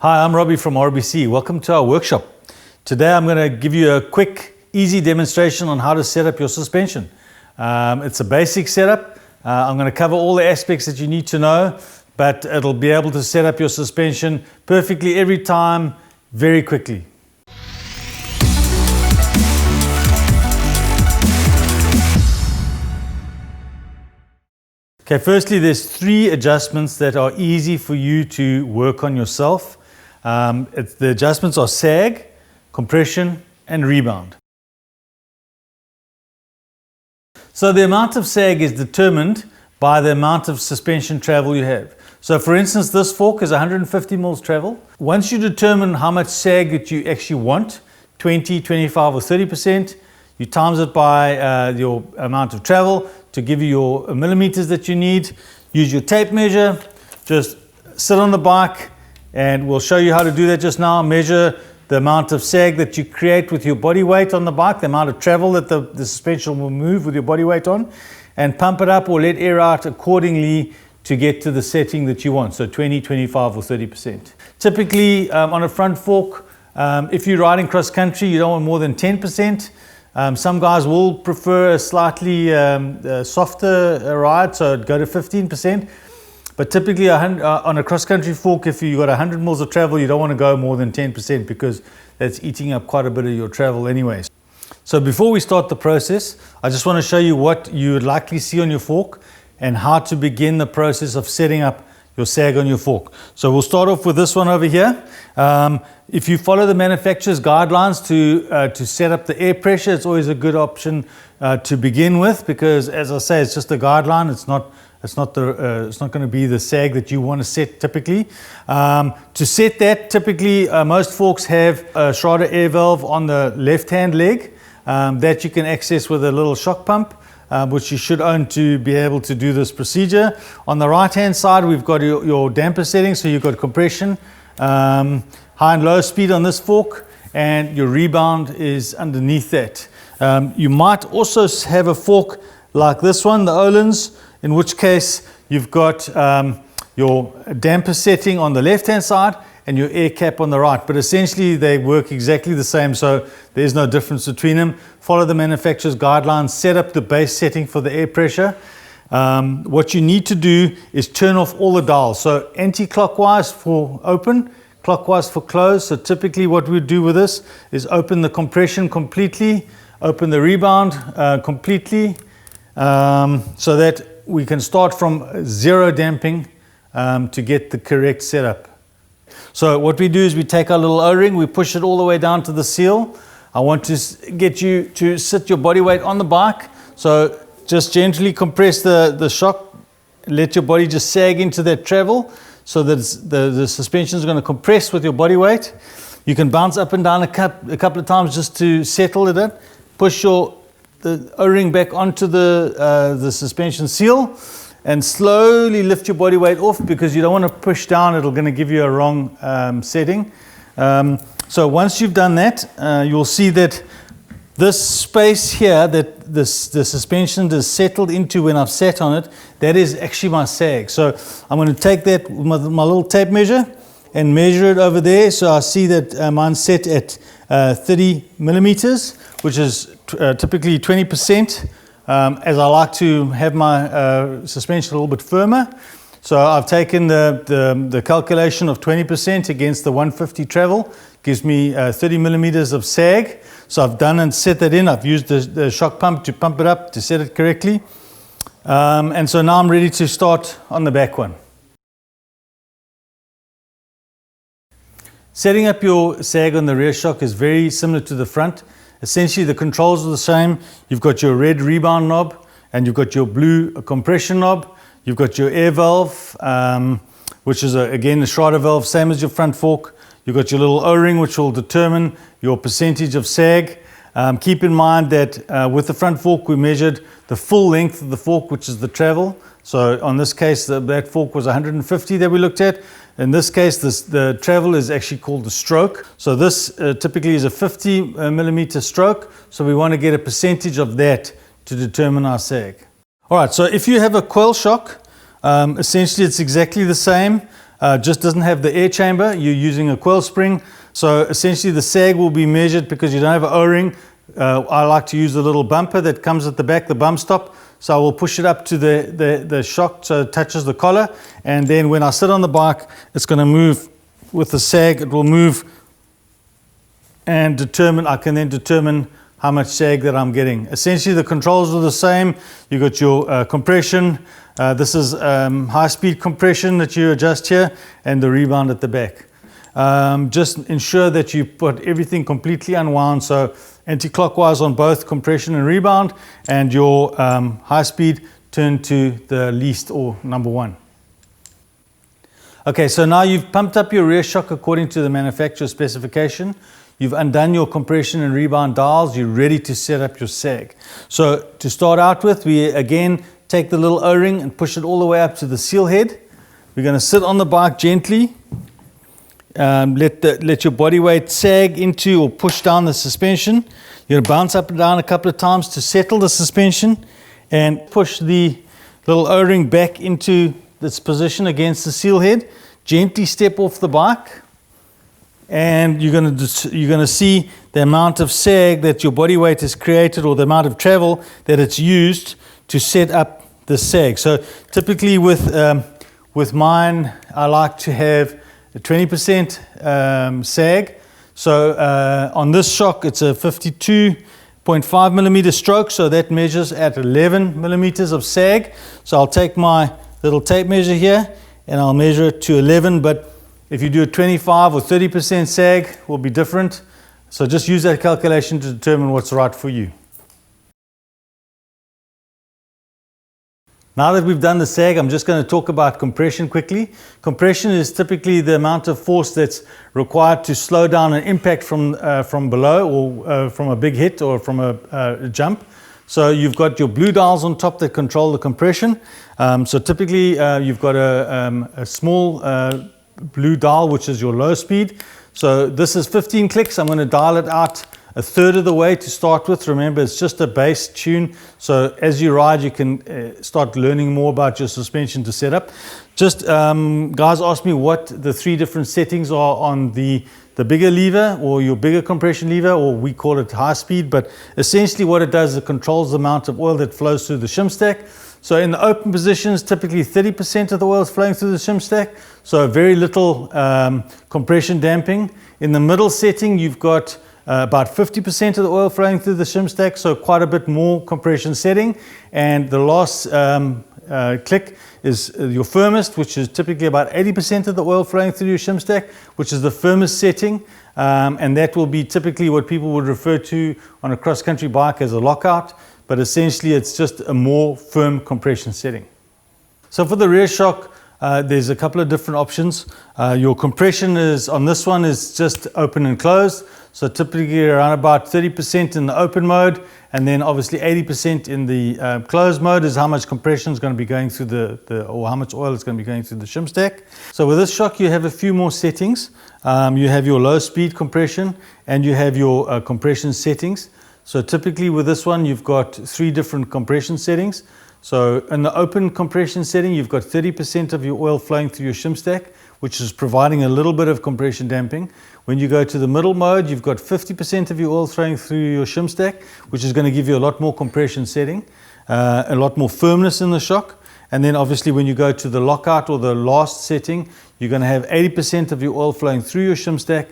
Hi, I'm Robbie from RBC. Welcome to our workshop. Today I'm going to give you a quick, easy demonstration on how to set up your suspension. It's a basic setup. I'm going to cover all the aspects that you need to know, but it'll be able to set up your suspension perfectly every time, very quickly. Okay, firstly, there's 3 adjustments that are easy for you to work on yourself. The adjustments are sag, compression, and rebound. So the amount of sag is determined by the amount of suspension travel you have. So for instance, this fork is 150 mils travel. Once you determine how much sag that you actually want, 20, 25 or 30%, you times it by your amount of travel to give you your millimeters that you need. Use your tape measure, just sit on the bike, and we'll show you how to do that just now. Measure the amount of sag that you create with your body weight on the bike, the amount of travel that the suspension will move with your body weight on, and pump it up or let air out accordingly to get to the setting that you want, so 20, 25 or 30%. Typically on a front fork, if you're riding cross country, you don't want more than 10%. Some guys will prefer a slightly softer ride, so go to 15%. But typically on a cross-country fork, if you've got 100 mils of travel, you don't want to go more than 10% because that's eating up quite a bit of your travel anyways. So before we start the process, I just want to show you what you would likely see on your fork and how to begin the process of setting up your sag on your fork. So we'll start off with this one over here. If you follow the manufacturer's guidelines to set up the air pressure, it's always a good option to begin with, because as I say, it's just a guideline. It's not going to be the sag that you want to set typically. To set that, typically most forks have a Schrader air valve on the left-hand leg that you can access with a little shock pump, which you should own to be able to do this procedure. On the right-hand side, we've got your damper settings. So you've got compression, high and low speed on this fork, and your rebound is underneath that. You might also have a fork like this one, the Öhlins, in which case you've got your damper setting on the left-hand side and your air cap on the right. But essentially they work exactly the same, so there's no difference between them. Follow the manufacturer's guidelines, set up the base setting for the air pressure. What you need to do is turn off all the dials. So anti-clockwise for open, clockwise for close. So typically what we do with this is open the compression completely, open the rebound completely, so that we can start from 0 damping to get the correct setup. So what we do is we take our little O-ring, we push it all the way down to the seal. I want to get you to sit your body weight on the bike. So just gently compress the shock, let your body just sag into that travel so that the suspension is going to compress with your body weight. You can bounce up and down a couple of times just to settle it in. Push the O-ring back onto the suspension seal and slowly lift your body weight off, because you don't want to push down. It'll going to give you a wrong setting. So once you've done that, you'll see that this space here that the suspension is settled into when I've sat on it, that is actually my sag. So I'm going to take that with my little tape measure and measure it over there. So I see that mine's set at 30 millimeters, which is typically 20%, as I like to have my suspension a little bit firmer. So I've taken the calculation of 20% against the 150 travel, gives me 30 millimeters of sag. So I've done and set that in. I've used the shock pump to pump it up to set it correctly. And so now I'm ready to start on the back one. Setting up your sag on the rear shock is very similar to the front. Essentially the controls are the same. You've got your red rebound knob and you've got your blue compression knob. You've got your air valve, which is again the Schrader valve, same as your front fork. You've got your little O-ring, which will determine your percentage of sag. Keep in mind that with the front fork we measured the full length of the fork, which is the travel. So on this case that fork was 150 that we looked at. In this case the travel is actually called the stroke. So this typically is a 50 millimeter stroke. So we want to get a percentage of that to determine our sag. All right, so if you have a coil shock, essentially it's exactly the same. just doesn't have the air chamber. You're using a coil spring. So essentially the sag will be measured because you don't have an O-ring. I like to use the little bumper that comes at the back, the bump stop. So I will push it up to the shock so it touches the collar. And then when I sit on the bike, it's going to move with the sag. It will move and I can then determine how much sag that I'm getting. Essentially the controls are the same. You got your compression. This is high speed compression that you adjust here, and the rebound at the back. Just ensure that you put everything completely unwound, so anti-clockwise on both compression and rebound, and your high speed turn to the least or number 1. Okay, so now you've pumped up your rear shock according to the manufacturer specification. You've undone your compression and rebound dials. You're ready to set up your sag. So to start out with, we again take the little O-ring and push it all the way up to the seal head. We're going to sit on the bike gently. Let your body weight sag into or push down the suspension. You're going to bounce up and down a couple of times to settle the suspension and push the little O-ring back into its position against the seal head. Gently step off the bike. And you're going to see the amount of sag that your body weight has created, or the amount of travel that it's used to set up the sag. So typically with mine, I like to have a 20% sag. So on this shock, it's a 52.5 millimeter stroke, so that measures at 11 millimeters of sag. So I'll take my little tape measure here and I'll measure it to 11, but if you do a 25 or 30% sag, it will be different. So just use that calculation to determine what's right for you. Now that we've done the sag, I'm just going to talk about compression quickly. Compression is typically the amount of force that's required to slow down an impact from below, or from a big hit or from a jump. So you've got your blue dials on top that control the compression. So typically you've got a small blue dial, which is your low speed. So this is 15 clicks. I'm going to dial it out a third of the way to start with. Remember, it's just a bass tune. So as you ride, you can start learning more about your suspension to set up. Just guys ask me what the 3 different settings are on the bigger lever, or your bigger compression lever, or we call it high speed. But essentially what it does is it controls the amount of oil that flows through the shim stack. So in the open positions, typically 30% of the oil is flowing through the shim stack, so very little compression damping. In the middle setting, you've got about 50% of the oil flowing through the shim stack, so quite a bit more compression setting. And the last click is your firmest, which is typically about 80% of the oil flowing through your shim stack, which is the firmest setting. And that will be typically what people would refer to on a cross-country bike as a lockout. But essentially it's just a more firm compression setting. So for the rear shock, there's a couple of different options. Your compression is on this one is just open and closed. So typically around about 30% in the open mode, and then obviously 80% in the closed mode is how much compression is going to be going through or how much oil is going to be going through the shim stack. So with this shock, you have a few more settings. You have your low speed compression and you have your compression settings. So typically with this one, you've got 3 different compression settings. So in the open compression setting, you've got 30% of your oil flowing through your shim stack, which is providing a little bit of compression damping. When you go to the middle mode, you've got 50% of your oil flowing through your shim stack, which is going to give you a lot more compression setting, a lot more firmness in the shock. And then obviously when you go to the lockout or the last setting, you're going to have 80% of your oil flowing through your shim stack,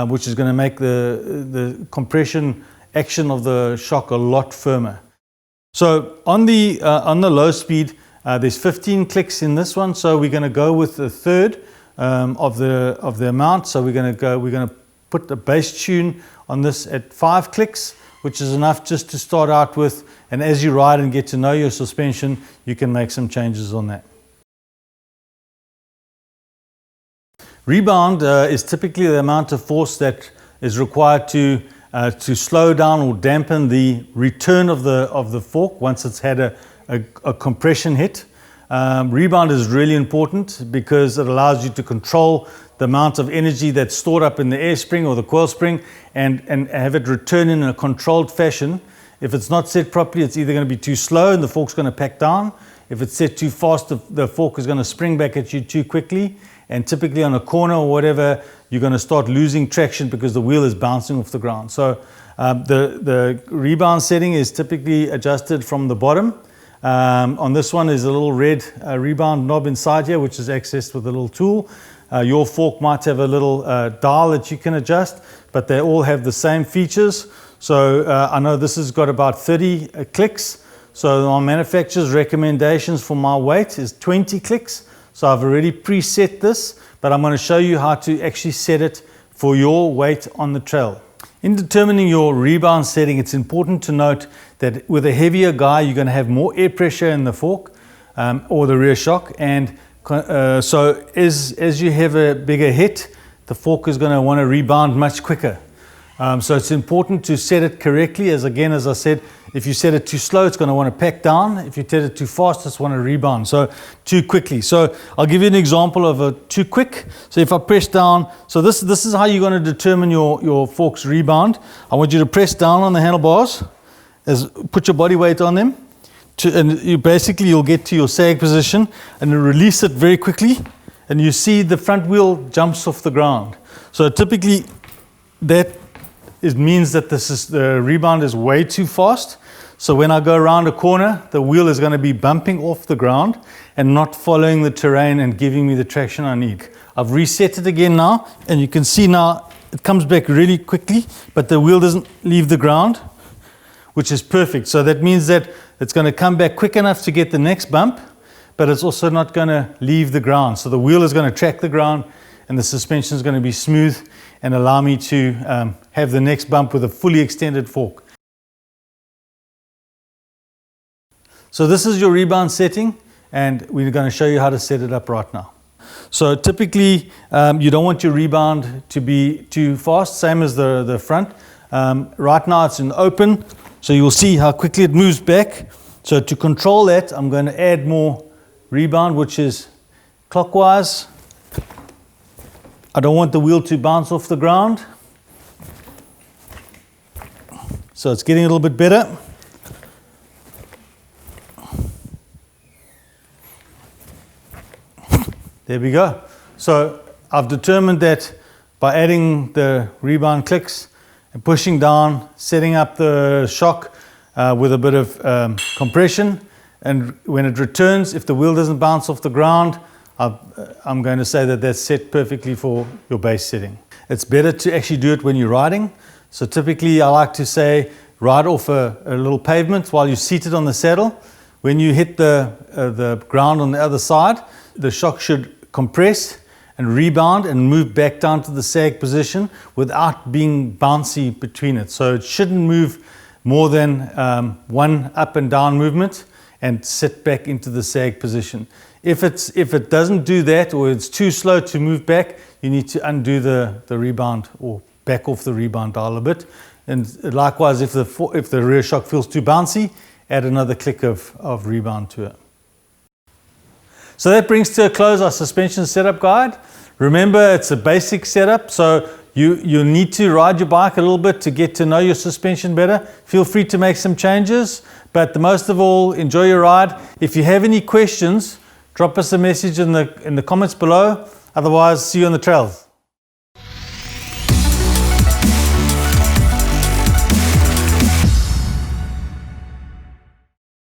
which is going to make the compression action of the shock a lot firmer. So on the low speed, there's 15 clicks in this one, so we're going to go with a third of the amount. So we're going to put the bass tune on this at 5 clicks, which is enough just to start out with. And as you ride and get to know your suspension, you can make some changes on that. Rebound is typically the amount of force that is required to slow down or dampen the return of the fork once it's had a compression hit. Rebound is really important because it allows you to control the amount of energy that's stored up in the air spring or the coil spring and have it return in a controlled fashion. If it's not set properly, it's either going to be too slow and the fork's going to pack down. If it's set too fast, the fork is going to spring back at you too quickly. and typically on a corner or whatever, you're going to start losing traction because the wheel is bouncing off the ground. So the rebound setting is typically adjusted from the bottom. On this one is a little red rebound knob inside here, which is accessed with a little tool. Your fork might have a little dial that you can adjust, but they all have the same features. So I know this has got about 30 clicks. So my manufacturer's recommendations for my weight is 20 clicks. So I've already preset this, but I'm going to show you how to actually set it for your weight on the trail. In determining your rebound setting, it's important to note that with a heavier guy, you're going to have more air pressure in the fork or the rear shock. And so as you have a bigger hit, the fork is going to want to rebound much quicker. So it's important to set it correctly. As I said, if you set it too slow, it's going to want to pack down. If you set it too fast, it's going to rebound. So too quickly. So I'll give you an example of a too quick. So if I press down, so this is how you're going to determine your fork's rebound. I want you to press down on the handlebars, put your body weight on them, and you'll get to your sag position and you release it very quickly, and you see the front wheel jumps off the ground. So typically it means that the rebound is way too fast. So when I go around a corner, the wheel is going to be bumping off the ground and not following the terrain and giving me the traction I need. I've reset it again now, and you can see now it comes back really quickly, but the wheel doesn't leave the ground, which is perfect. So that means that it's going to come back quick enough to get the next bump, but it's also not going to leave the ground. So the wheel is going to track the ground, and the suspension is going to be smooth and allow me to have the next bump with a fully extended fork. So this is your rebound setting, and we're going to show you how to set it up right now. So typically you don't want your rebound to be too fast, same as the front. Right now it's in open, so you'll see how quickly it moves back. So to control that, I'm going to add more rebound, which is clockwise. I don't want the wheel to bounce off the ground. So it's getting a little bit better. There we go. So I've determined that by adding the rebound clicks and pushing down, setting up the shock with a bit of compression, and when it returns, if the wheel doesn't bounce off the ground, I'm going to say that that's set perfectly for your base setting. It's better to actually do it when you're riding. So typically I like to say ride off a little pavement while you're seated on the saddle. When you hit the ground on the other side, the shock should compress and rebound and move back down to the sag position without being bouncy between it. So it shouldn't move more than one up and down movement and sit back into the sag position. If it doesn't do that, or it's too slow to move back, you need to undo the rebound or back off the rebound dial a bit. And likewise, if the rear shock feels too bouncy, add another click of rebound to it. So that brings to a close our suspension setup guide. Remember, it's a basic setup, so you need to ride your bike a little bit to get to know your suspension better. Feel free to make some changes, but most of all, enjoy your ride. If you have any questions, drop us a message in the comments below. Otherwise, see you on the trails.